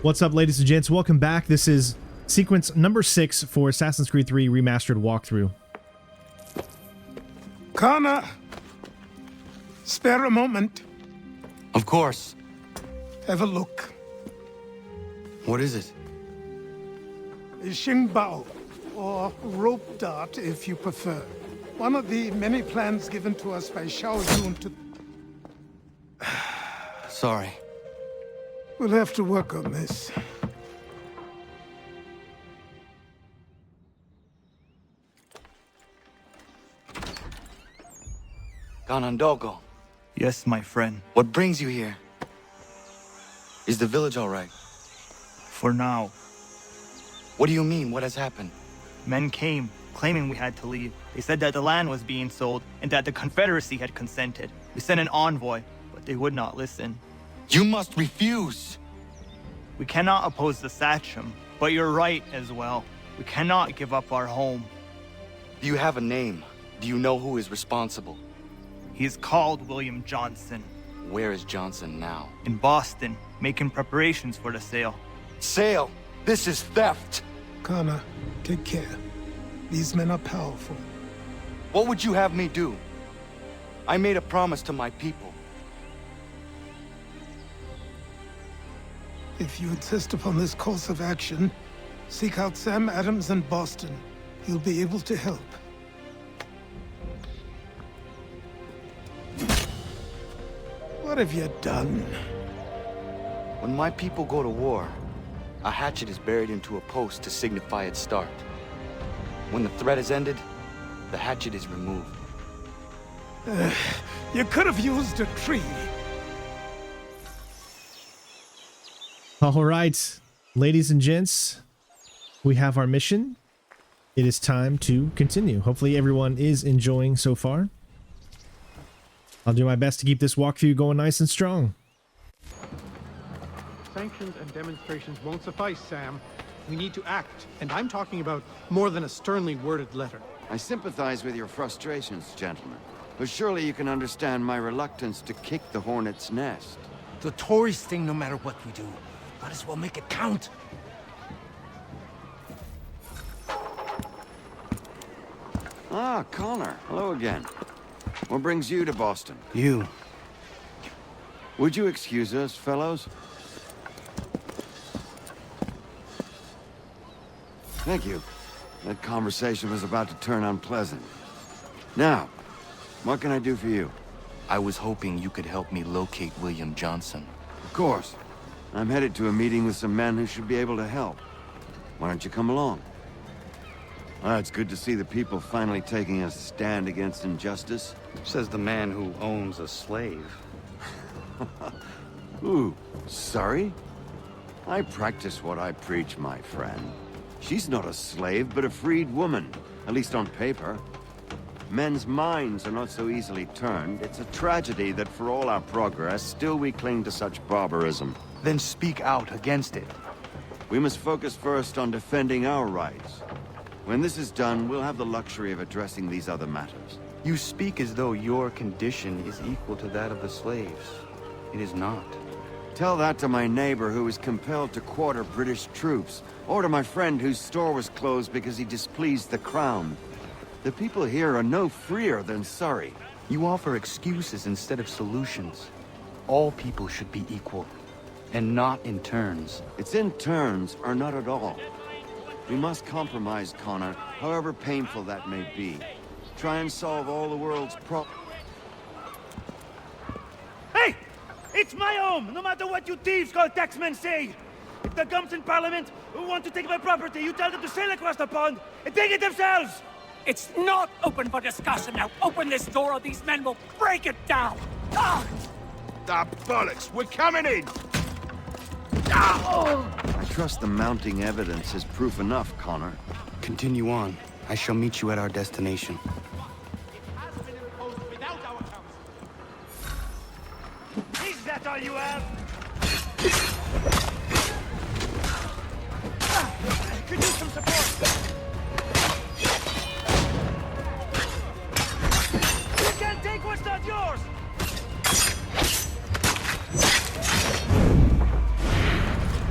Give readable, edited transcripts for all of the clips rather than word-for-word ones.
What's up, ladies and gents? Welcome back. This is sequence number 6 for Assassin's Creed 3 Remastered walkthrough. Connor, spare a moment. Of course. Have a look. What is it? Xingbao, or rope dart if you prefer. One of the many plans given to us by Xiao Yun to... Sorry. We'll have to work on this. Ganondogo, Yes, my friend. what brings you here? Is the village all right? For now, What do you mean? What has happened? men came, claiming we had to leave. They said that the land was being sold, and that the Confederacy had consented. We sent an envoy, but they would not listen. You must refuse! We cannot oppose the Sachem, but you're right as well. We cannot give up our home. Do you have a name? Do you know who is responsible? He is called William Johnson, Where is Johnson now? in Boston, making preparations for the sale. Sale! This is theft! Connor, take care. These men are powerful. What would you have me do? I made a promise to my people. If you insist upon this course of action, seek out Sam Adams in Boston. He'll be able to help. What have you done? When my people go to war, a hatchet is buried into a post to signify its start. When the threat is ended, the hatchet is removed. You could have used a tree. All right, ladies and gents, we have our mission. It is time to continue. Hopefully everyone is enjoying so far. I'll do my best to keep this walkthrough going nice and strong. Sanctions and demonstrations won't suffice, Sam. We need to act, and I'm talking about more than a sternly worded letter. I sympathize with your frustrations, gentlemen. But surely you can understand my reluctance to kick the hornet's nest. The Tories thing, no matter what we do. Might as well make it count. Ah, Connor. Hello again. What brings you to Boston? You. Would you excuse us, fellows? Thank you. That conversation was about to turn unpleasant. Now, what can I do for you? I was hoping you could help me locate William Johnson. Of course. I'm headed to a meeting with some men who should be able to help. Why don't you come along? It's good to see the people finally taking a stand against injustice. Says the man who owns a slave. Ooh, sorry? I practice what I preach, my friend. She's not a slave, but a freed woman, at least on paper. Men's minds are not so easily turned. It's a tragedy that for all our progress, still we cling to such barbarism. Then speak out against it. We must focus first on defending our rights. When this is done, we'll have the luxury of addressing these other matters. You speak as though your condition is equal to that of the slaves. It is not. Tell that to my neighbor who was compelled to quarter British troops, or to my friend whose store was closed because he displeased the crown. The people here are no freer than Surrey. You offer excuses instead of solutions. All people should be equal, and not in turns. It's in turns, or not at all. We must compromise, Connor, however painful that may be. Try and solve all the world's problems. Hey! It's my home, no matter what you thieves called taxmen say! If the gums in Parliament who want to take my property, you tell them to sail across the pond and take it themselves! It's not open for discussion now. Open this door or these men will break it down. Ah! Ah, bollocks! We're coming in! I trust the mounting evidence is proof enough, Connor. Continue on. I shall meet you at our destination. Is that all you have? Could use some support! You can't take what's not yours!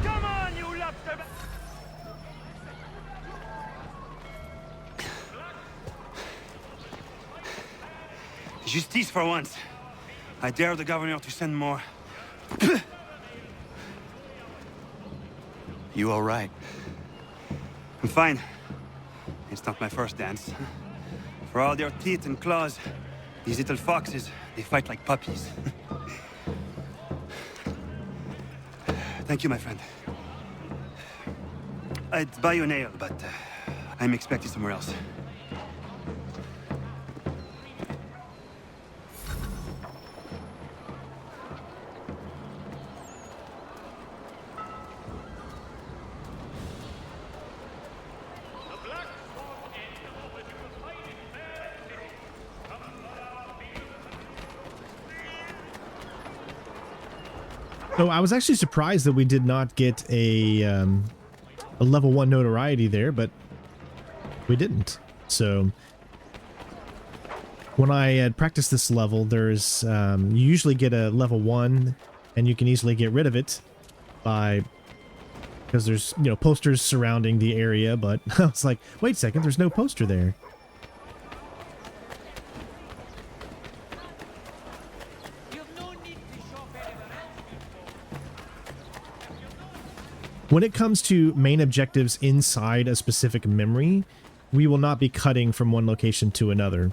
Come on! Justice for once. I dare the governor to send more. You all right? I'm fine. It's not my first dance. For all their teeth and claws, these little foxes, they fight like puppies. Thank you, my friend. I'd buy you an ale, but I'm expected somewhere else. So I was actually surprised that we did not get a level 1 notoriety there, but we didn't. So when I had practiced this level, there's you usually get a level 1 and you can easily get rid of it because there's, you know, posters surrounding the area, but I was like, wait a second, there's no poster there. When it comes to main objectives inside a specific memory, we will not be cutting from one location to another.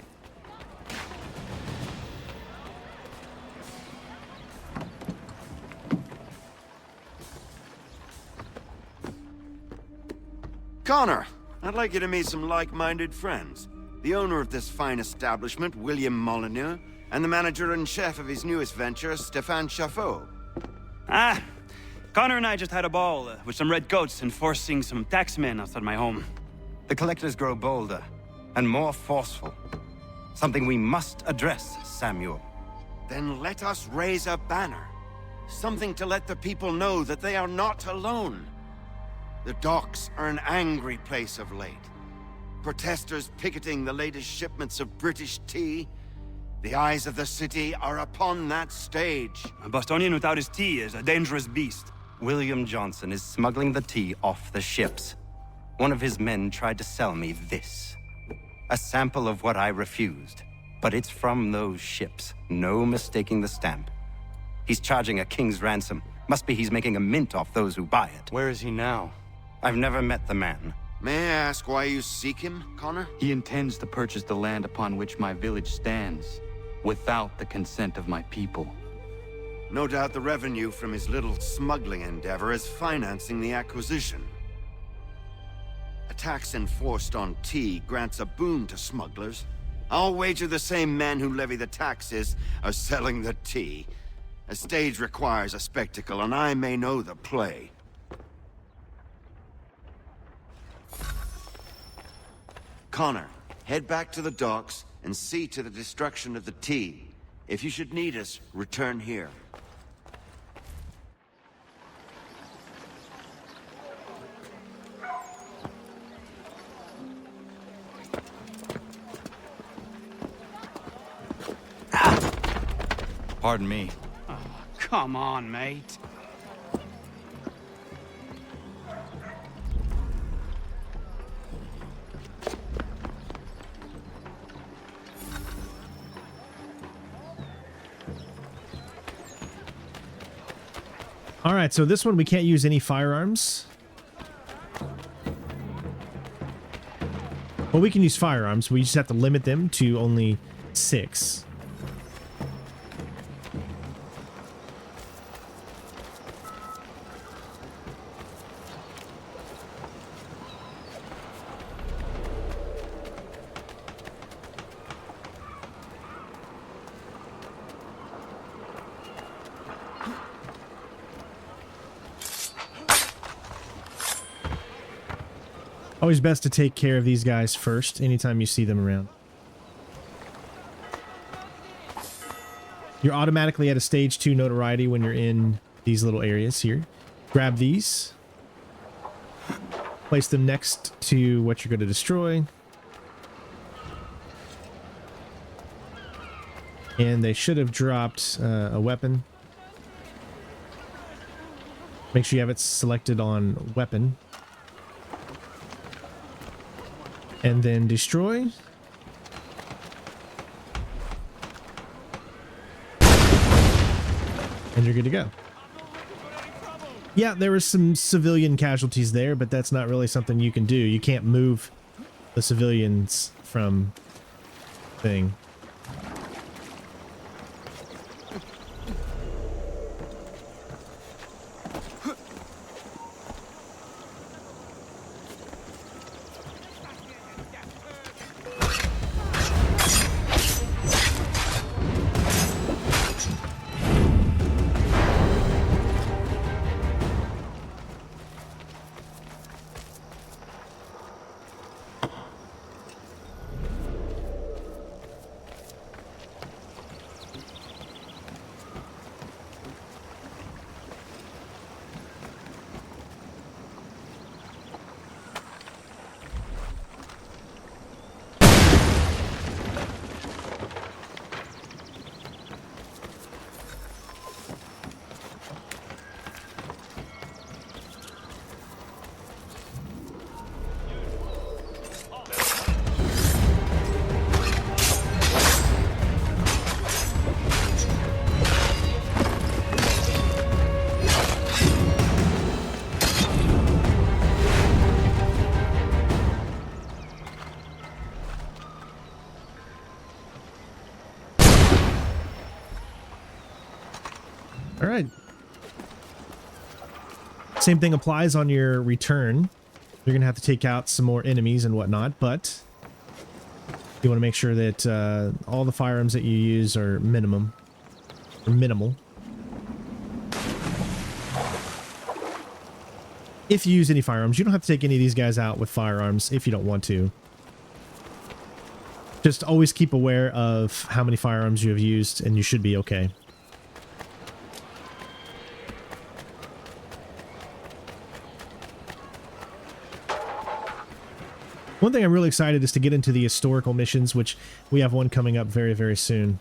Connor, I'd like you to meet some like-minded friends. The owner of this fine establishment, William Molyneux, and the manager and chef of his newest venture, Stéphane Chaffeau. Ah, Connor and I just had a ball with some red coats enforcing some taxmen outside my home. The collectors grow bolder and more forceful. Something we must address, Samuel. Then let us raise a banner. Something to let the people know that they are not alone. The docks are an angry place of late. Protesters picketing the latest shipments of British tea. The eyes of the city are upon that stage. A Bostonian without his tea is a dangerous beast. William Johnson is smuggling the tea off the ships. One of his men tried to sell me this. A sample of what I refused. But it's from those ships. No mistaking the stamp. He's charging a king's ransom. Must be he's making a mint off those who buy it. Where is he now? I've never met the man. May I ask why you seek him, Connor? He intends to purchase the land upon which my village stands, without the consent of my people. No doubt the revenue from his little smuggling endeavor is financing the acquisition. A tax enforced on tea grants a boon to smugglers. I'll wager the same men who levy the taxes are selling the tea. A stage requires a spectacle, and I may know the play. Connor, head back to the docks and see to the destruction of the tea. If you should need us, return here. Pardon me. Oh, come on, mate. All right, so this one we can't use any firearms. Well, we can use firearms. We just have to limit them to only 6. Always best to take care of these guys first anytime you see them around. You're automatically at a stage 2 notoriety when you're in these little areas here. Grab these. Place them next to what you're going to destroy. And they should have dropped a weapon. Make sure you have it selected on weapon. And then destroy. and you're good to go. Yeah, there were some civilian casualties there, but that's not really something you can do. You can't move the civilians from thing. All right. Same thing applies on your return. You're going to have to take out some more enemies and whatnot, but you want to make sure that all the firearms that you use are minimal. If you use any firearms, you don't have to take any of these guys out with firearms if you don't want to. Just always keep aware of how many firearms you have used, and you should be okay. One thing I'm really excited is to get into the historical missions, which we have one coming up very, very soon.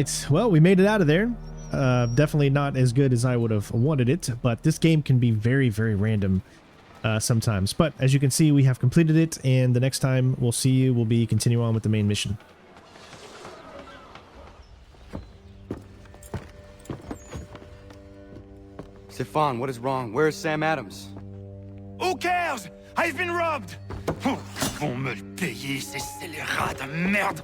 right, well, we made it out of there. Definitely not as good as I would have wanted it, but this game can be very, very random sometimes. But as you can see, we have completed it, and the next time we'll see you, we'll be continuing on with the main mission. Stefan, what is wrong? Where is Sam Adams? Who cares? I've been robbed! Oh, ils vont me le payer, ces scélérats de merde!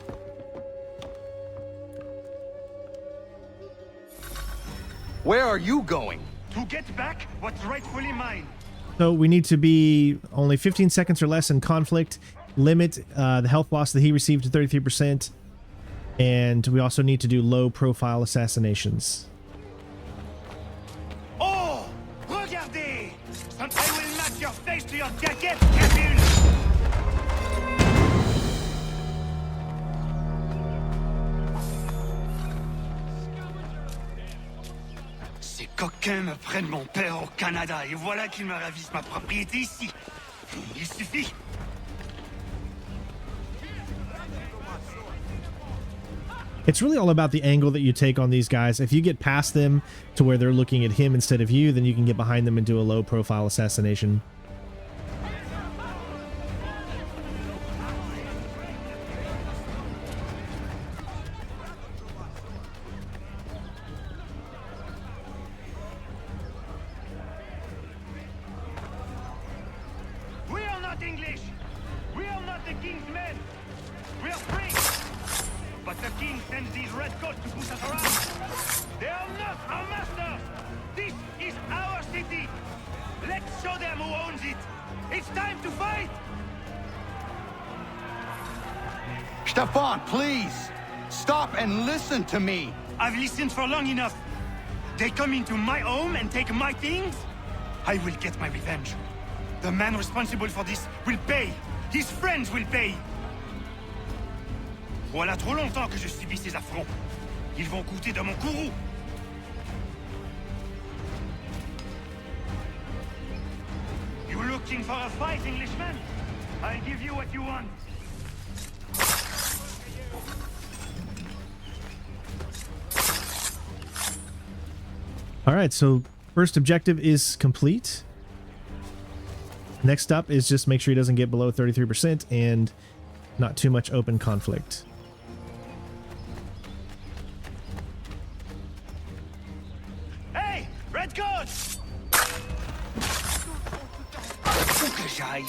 Where are you going? To get back what's rightfully mine. So we need to be only 15 seconds or less in conflict, limit the health loss that he received to 33%, and we also need to do low profile assassinations. Oh! Regardez! I will match your face to your jacket, Capule! Ces coquins me prennent mon père au Canada, et voilà qu'ils me ravissent ma propriété ici. Il suffit. It's really all about the angle that you take on these guys. If you get past them to where they're looking at him instead of you, then you can get behind them and do a low profile assassination. We are not English. We are not the king's men. We are free. But the king sends these redcoats to push us around. They are not our masters. This is our city. Let's show them who owns it. It's time to fight. Stefan, please! Stop and listen to me! I've listened for long enough. They come into my home and take my things. I will get my revenge. The man responsible for this will pay. His friends will pay. Voilà trop longtemps que je subis ces affronts. Ils vont coûter de mon courroux. You looking for a fight, Englishman? I'll give you what you want. All right, so first objective is complete. Next up is just make sure he doesn't get below 33% and not too much open conflict. Hey, redcoats! Où que j'aille,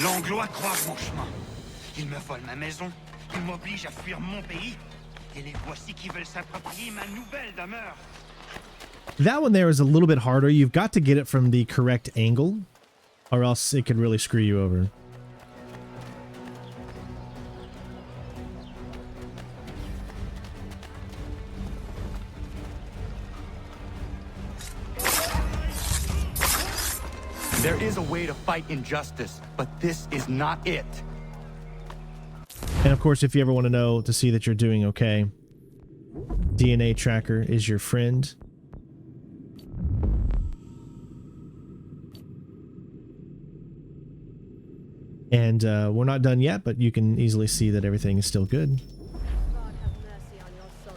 l'Anglois croise mon chemin. Ils me volent ma maison, ils m'obligent à fuir mon pays, et les voici qui veulent s'approprier ma nouvelle demeure. That one there is a little bit harder. You've got to get it from the correct angle, or else it could really screw you over. There is a way to fight injustice, but this is not it. And of course, if you ever want to know to see that you're doing okay, DNA tracker is your friend. And we're not done yet, but you can easily see that everything is still good. God have mercy on your soul.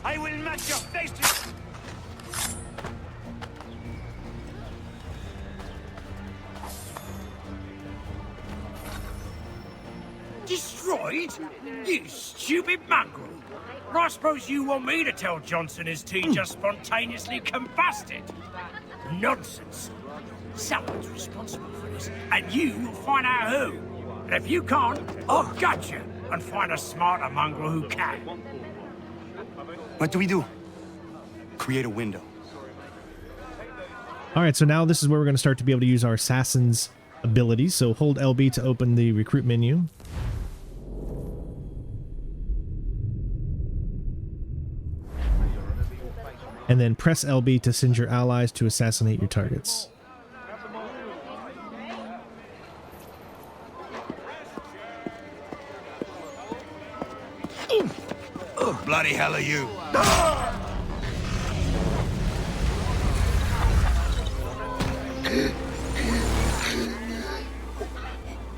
I will match your face to... Destroyed? You stupid mongrel! I suppose you want me to tell Johnson his tea just spontaneously combusted? Nonsense! Someone's responsible for this, and you will find out who. And if you can't, I'll gut you and find a smarter mongrel who can. What do we do? Create a window. All right, so now this is where we're going to start to be able to use our assassin's abilities. So hold LB to open the recruit menu. And then press LB to send your allies to assassinate your targets. Bloody hell are you?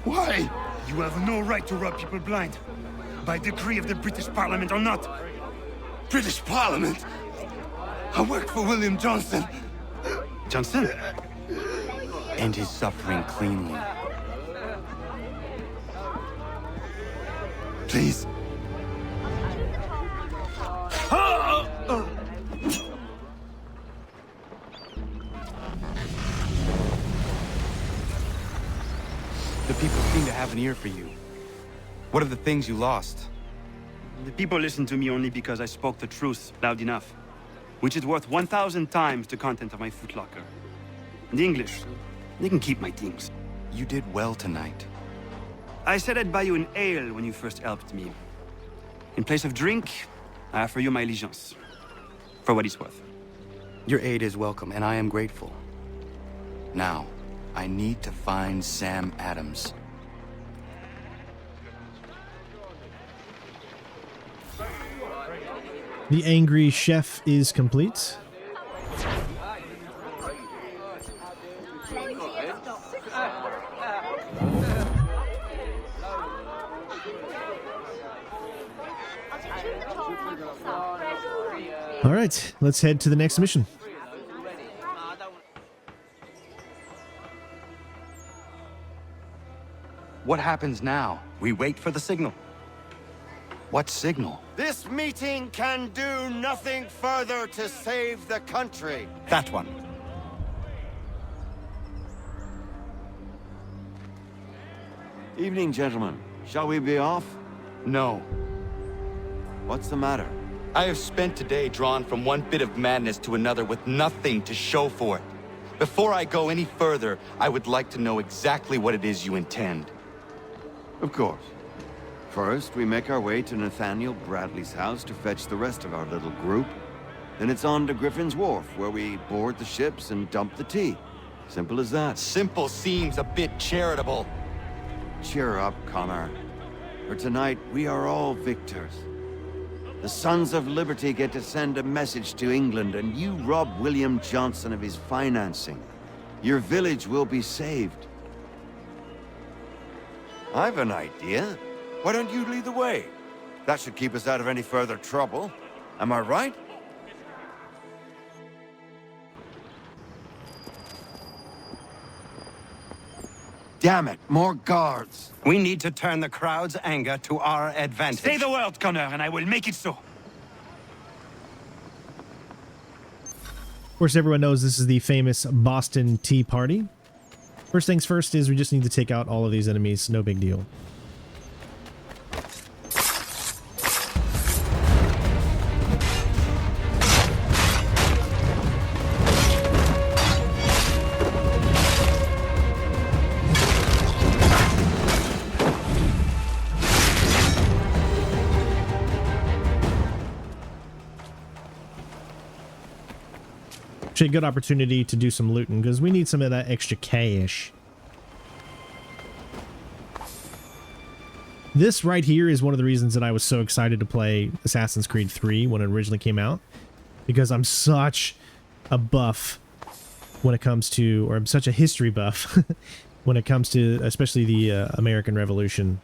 Why? You have no right to rob people blind. By decree of the British Parliament or not. British Parliament? I worked for William Johnson. Johnson? End his suffering cleanly. Please. The people seem to have an ear for you. What are the things you lost? The people listen to me only because I spoke the truth loud enough, which is worth 1,000 times the content of my footlocker. The English, they can keep my things. You did well tonight. I said I'd buy you an ale when you first helped me. In place of drink, I offer you my allegiance. For what it's worth. Your aid is welcome, and I am grateful. Now, I need to find Sam Adams. The angry chef is complete. All right, let's head to the next mission. What happens now? We wait for the signal. What signal? This meeting can do nothing further to save the country. That one. Evening, gentlemen. Shall we be off? No. What's the matter? I have spent today drawn from one bit of madness to another with nothing to show for it. Before I go any further, I would like to know exactly what it is you intend. Of course. First, we make our way to Nathaniel Bradley's house to fetch the rest of our little group. Then it's on to Griffin's Wharf, where we board the ships and dump the tea. Simple as that. Simple seems a bit charitable. Cheer up, Connor. For tonight, we are all victors. The Sons of Liberty get to send a message to England, and you rob William Johnson of his financing. Your village will be saved. I've an idea. Why don't you lead the way? That should keep us out of any further trouble. Am I right? Damn it, more guards. We need to turn the crowd's anger to our advantage. Say the word, Connor, and I will make it so. Of course, everyone knows this is the famous Boston Tea Party. First things first is we just need to take out all of these enemies. No big deal. A good opportunity to do some looting because we need some of that extra cash. This right here is one of the reasons that I was so excited to play Assassin's Creed 3 when it originally came out, because I'm such a buff when it comes to, or I'm such a history buff when it comes to especially the American Revolution.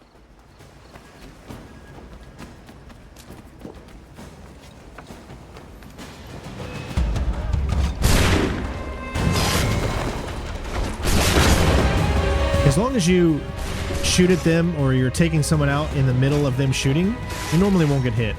As long as you shoot at them or you're taking someone out in the middle of them shooting, you normally won't get hit.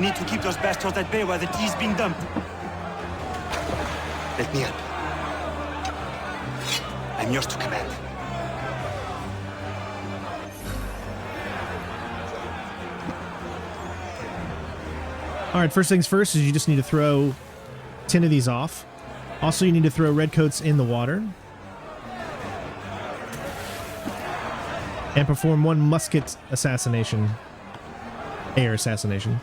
We need to keep those bastards at bay while the tea is being dumped. Let me help. I'm yours to command. All right, first things first is you just need to throw 10 of these off. Also, you need to throw redcoats in the water. And perform 1 musket assassination. Air assassination.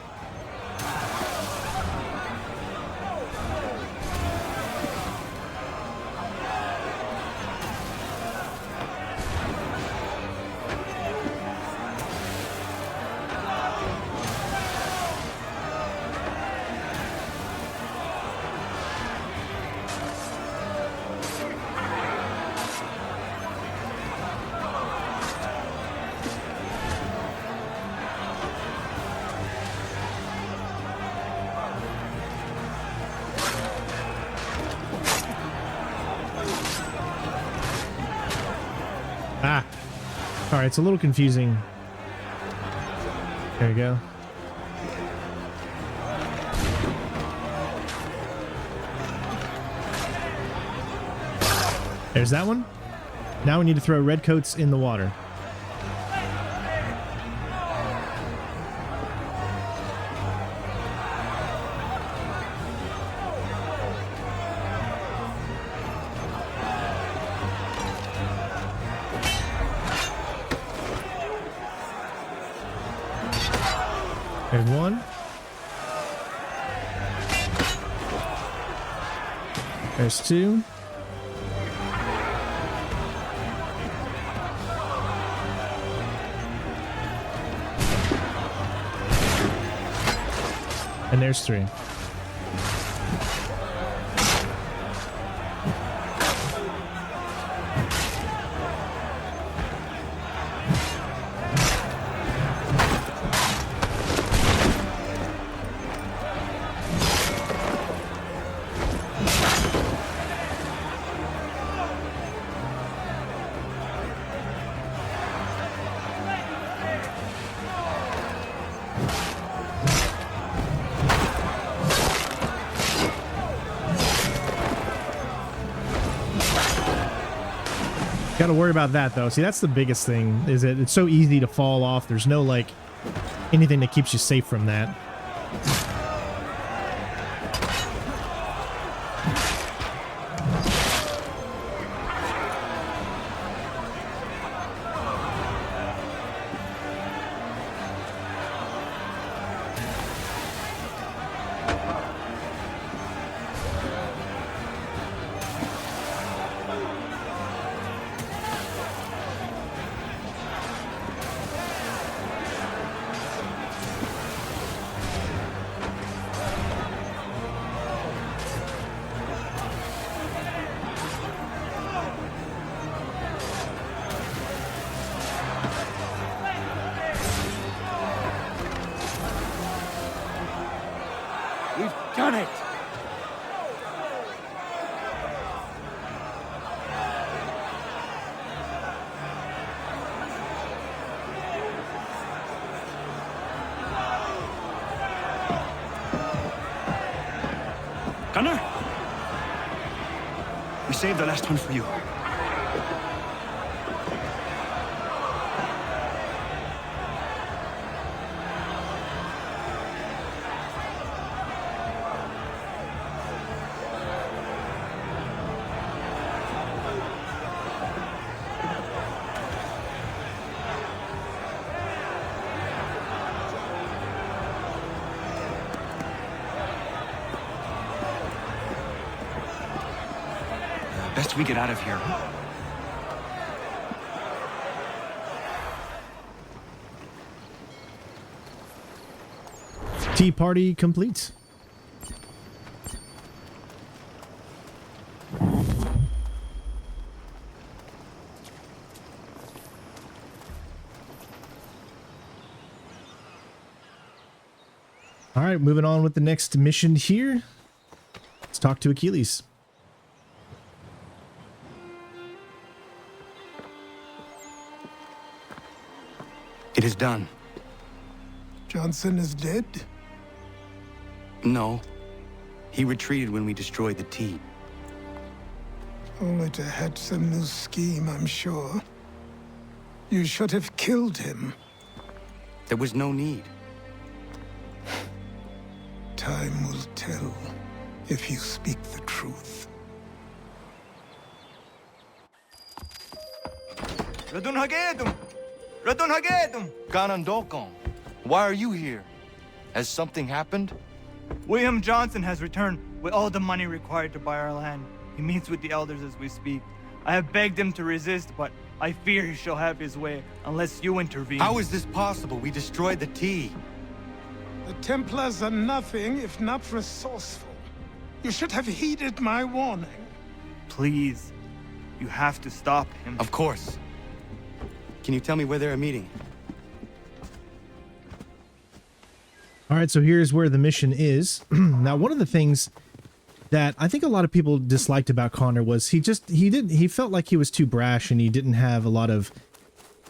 Ah. All right, it's a little confusing. There you go. There's that one. Now we need to throw redcoats in the water. There's one. There's 2. And there's 3. Got to worry about that though. See, that's the biggest thing, is that it's so easy to fall off. There's no like anything that keeps you safe from that. We've done it! Gunnar? We saved the last one for you. Best we get out of here. Tea party complete. All right, moving on with the next mission here. Let's talk to Achilles. It is done. Johnson is dead? No. He retreated when we destroyed the T. Only to hatch some new scheme, I'm sure. You should have killed him. There was no need. Time will tell if you speak the truth. Radun Hagedum! Radun Hagedum! Ganondokon, why are you here? Has something happened? William Johnson has returned with all the money required to buy our land. He meets with the elders as we speak. I have begged him to resist, but I fear he shall have his way unless you intervene. How is this possible? We destroyed the T. The Templars are nothing if not resourceful. You should have heeded my warning. Please, you have to stop him. Of course. Can you tell me where they're meeting? All right, so here's where the mission is. Now, one of the things that I think a lot of people disliked about Connor was he felt like he was too brash and he didn't have a lot of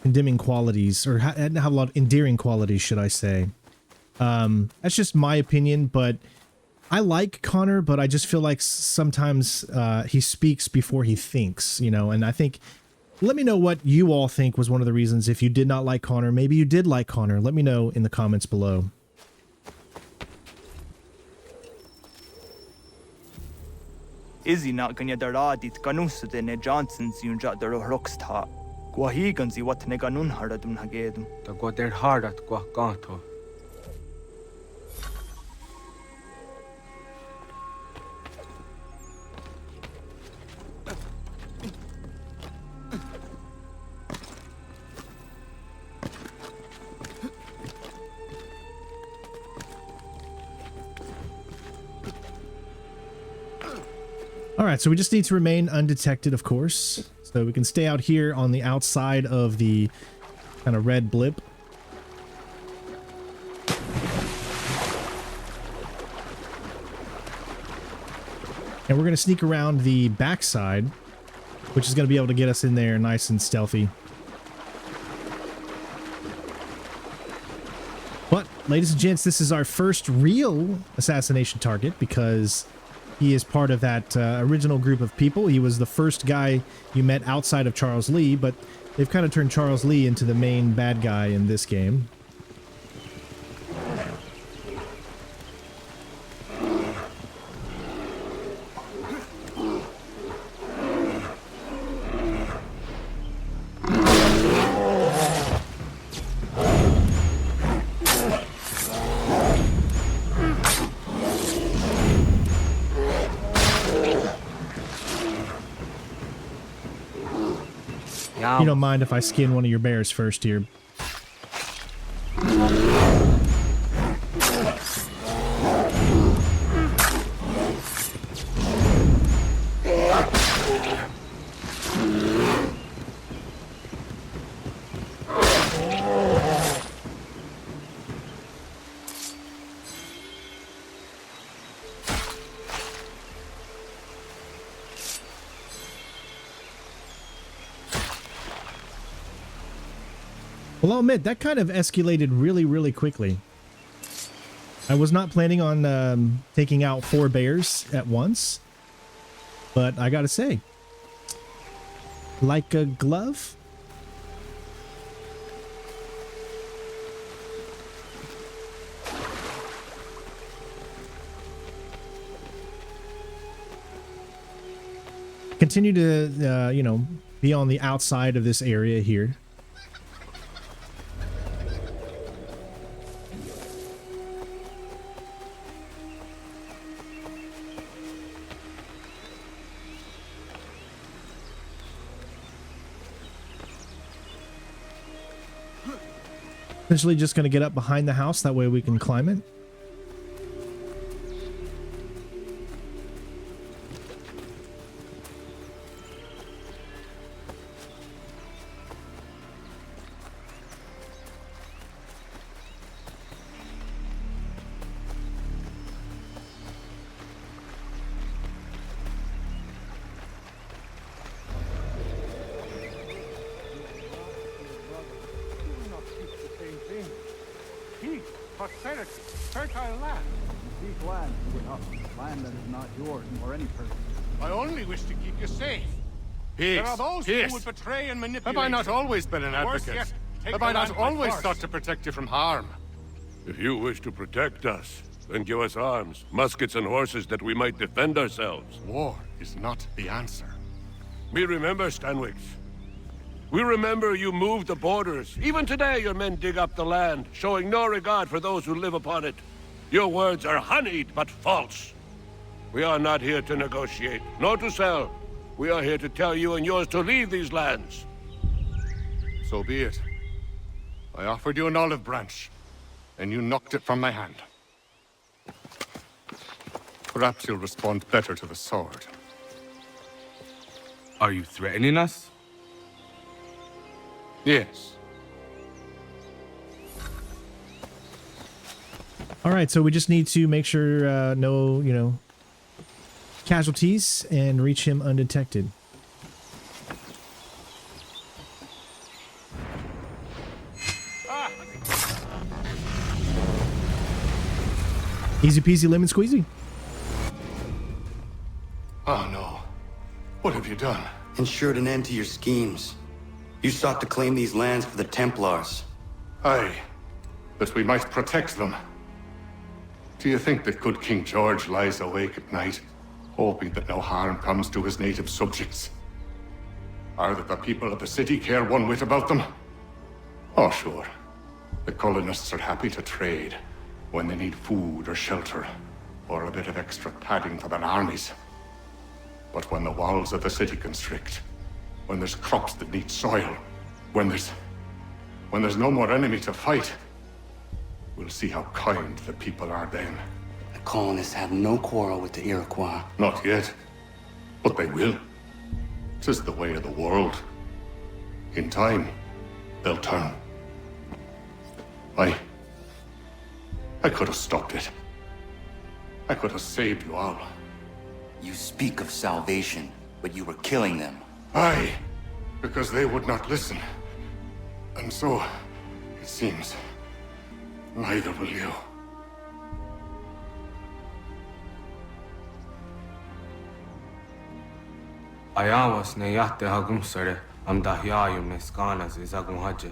condemning qualities, or didn't have a lot of endearing qualities, should I say. That's just my opinion, but I like Connor, but I just feel like sometimes he speaks before he thinks, you know, and I think, let me know what you all think was one of the reasons. If you did not like Connor, maybe you did like Connor, let me know in the comments below. Izzy not ganya daradit ganusute ne Johnson's yunja daro rocksta. Guahiganzi what ne ganun haradum hagedum. The got their hard at Guacanto. All right, so we just need to remain undetected, of course. So we can stay out here on the outside of the kind of red blip. And we're going to sneak around the backside, which is going to be able to get us in there nice and stealthy. But, ladies and gents, this is our first real assassination target because he is part of that original group of people. He was the first guy you met outside of Charles Lee, but they've kind of turned Charles Lee into the main bad guy in this game. You don't mind if I skin one of your bears first here. Well, I'll admit, that kind of escalated really quickly. I was not planning on taking out 4 bears at once, but I gotta say, like a glove. Continue to, you know, be on the outside of this area here. Essentially just going to get up behind the house, that way we can climb it. Peace, prosperity, fertile land. Seek land you would up. Land that is not yours nor any person. I only wish to keep you safe. Peace. There are those Peace. who would betray and manipulate. Have I not always been an Worse advocate? yet, take Have the I not land by always force. sought to protect you from harm? If you wish to protect us, then give us arms, muskets and horses that we might defend ourselves. War is not the answer. We remember, Stanwix. We remember you moved the borders. Even today your men dig up the land, showing no regard for those who live upon it. Your words are honeyed, but false. We are not here to negotiate, nor to sell. We are here to tell you and yours to leave these lands. So be it. I offered you an olive branch, and you knocked it from my hand. Perhaps you'll respond better to the sword. Are you threatening us? Yes. All right, so we just need to make sure no, casualties and reach him undetected. Easy peasy lemon squeezy. Oh no. What have you done? Ensured an end to your schemes. You sought to claim these lands for the Templars. Aye, that we might protect them. Do you think that good King George lies awake at night, hoping that no harm comes to his native subjects? Or that the people of the city care one whit about them? Oh, sure. The colonists are happy to trade when they need food or shelter, or a bit of extra padding for their armies. But when the walls of the city constrict, when there's crops that need soil, when there's no more enemy to fight, we'll see how kind the people are then. The colonists have no quarrel with the Iroquois. Not yet, but they will. 'Tis the way of the world. In time, they'll turn. I could have stopped it. I could have saved you all. You speak of salvation, but you were killing them. Aye, because they would not listen. And so, it seems, neither will you. Ayawas ne yate hagum sare am dahyayu meskanas izagum haje.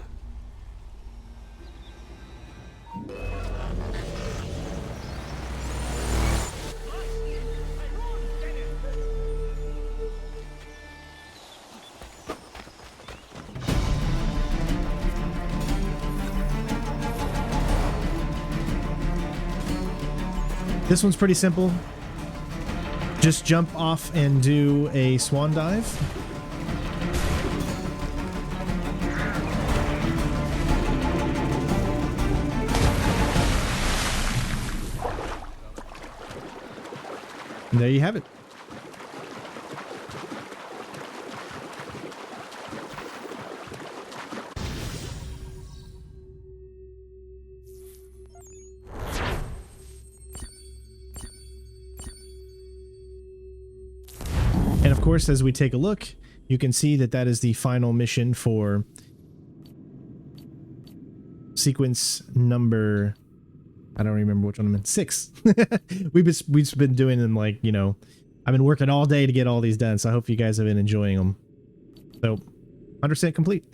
This one's pretty simple. Just jump off and do a swan dive. And there you have it. And of course, as we take a look, you can see that that is the final mission for sequence number, I don't remember which one I'm in, 6. We've been doing them like, I've been working all day to get all these done, so I hope you guys have been enjoying them. So, 100% complete.